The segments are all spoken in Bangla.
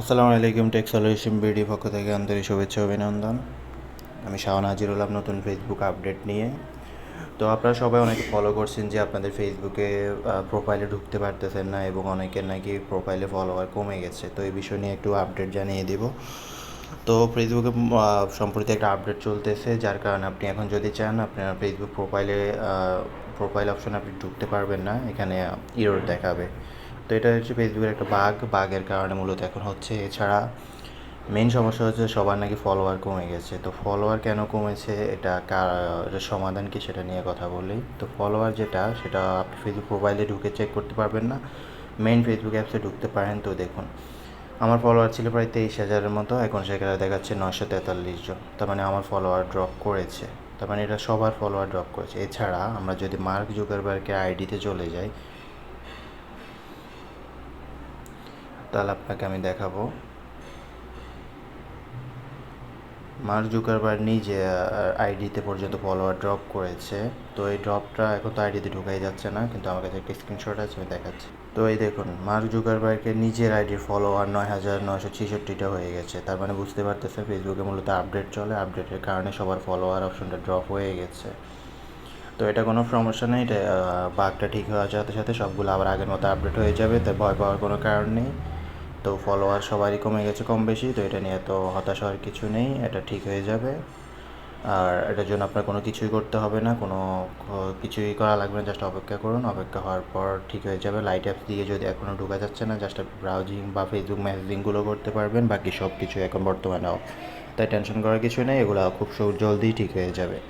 আসসালামুআলাইকুম টেক সলিউশন বিডি পক্ষ থেকে আন্তরিক শুভেচ্ছা অভিনন্দন। আমি শাওন হাজির হলাম নতুন ফেসবুক আপডেট নিয়ে। তো আপনারা সবাই অনেকে ফলো করছেন যে আপনাদের ফেসবুকে প্রোফাইলে ঢুকতে পারতেছেন না এবং অনেকের নাকি প্রোফাইলে ফলোয়ার কমে গেছে। তো এই বিষয় নিয়ে একটু আপডেট জানিয়ে দিব। তো ফেসবুকে সম্প্রতি একটা আপডেট চলতেছে, যার কারণে আপনি এখন যদি চান আপনার ফেসবুক প্রোফাইল অপশনে আপনি ঢুকতে পারবেন না, এখানে ইরর দেখাবে। তো এটা হচ্ছে ফেসবুকের একটা বাগের কারণে মূলত এখন হচ্ছে। এছাড়া মেইন সমস্যা হচ্ছে সবার নাকি ফলোয়ার কমে গেছে। তো ফলোয়ার কেন কমেছে, এটার সমাধান কি সেটা নিয়ে কথা বলি। তো ফলোয়ার সেটা আপনি ফেসবুক প্রোফাইলে ঢুকে চেক করতে পারবেন না, মেইন ফেসবুক অ্যাপসে ঢুকতে পারেন। তো দেখুন, আমার ফলোয়ার ছিল প্রায় 23,000-এর মতো, এখন সেখানে দেখাচ্ছে 943 জন। তার মানে আমার ফলোয়ার ড্রপ করেছে, তার মানে এটা সবার ফলোয়ার ড্রপ করেছে। এছাড়া আমরা যদি মার্ক জুকারবার্গের আইডিতে চলে যাই, তাহলে আপনাকে আমি দেখাবো। মার্ক জুকারবার্গ নিজে আইডিতে পর্যন্ত ফলোয়ার ড্রপ করেছে। তো এই ড্রপটা এখন তো আইডিতে ঢোকাই যাচ্ছে না, কিন্তু আমার কাছে একটা স্ক্রিনশট আছে, আমি দেখাচ্ছি। তো এই দেখুন, মার্ক জুকারবার্গের নিজের আইডির ফলোয়ার 9,966টা হয়ে গেছে। তার মানে বুঝতে পারতেছে ফেসবুকে মূলত আপডেট চলে, আপডেটের কারণে সবার ফলোয়ার অপশনটা ড্রপ হয়ে গেছে। তো এটা কোনো সমস্যা নেই, এটা বাগটা ঠিক হওয়ার সাথে সাথে সবগুলো আবার আগের মতো আপডেট হয়ে যাবে, তাই ভয় পাওয়ার কোনো কারণ নেই। তো ফলোয়ার সবারই কমে গেছে কম বেশি, তো এটা নিয়ে তো হতাশ হওয়ার কিছু নেই, এটা ঠিক হয়ে যাবে। আর এটার জন্য আপনার কোনো কিছুই করতে হবে না, কোনো কিছুই করা লাগবে না, জাস্ট অপেক্ষা করুন। অপেক্ষা হওয়ার পর ঠিক হয়ে যাবে। লাইট অ্যাপস দিয়ে যদি এখনও ঢোকা যাচ্ছে না, জাস্ট ব্রাউজিং বা ফেসবুক মেসেজিংগুলো করতে পারবেন, বাকি সব কিছু এখন বর্তমানে অফ। তাই টেনশন করার কিছু নেই, এগুলো খুব জলদি ঠিক হয়ে যাবে।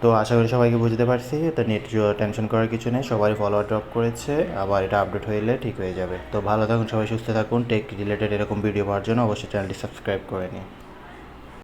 তো আশা করি সবাইকে বুঝতে পারছি। তো টেনশন করার কিছু নেই, সবাই ফলোয়ার ড্রপ করেছে, আবার এটা আপডেট হইলে ঠিক হয়ে যাবে। তো ভালো থাকুন, সবাই সুস্থ থাকুন। টেক রিলেটেড এরকম ভিডিও পাওয়ার জন্য অবশ্যই চ্যানেলটি সাবস্ক্রাইব করে নিন।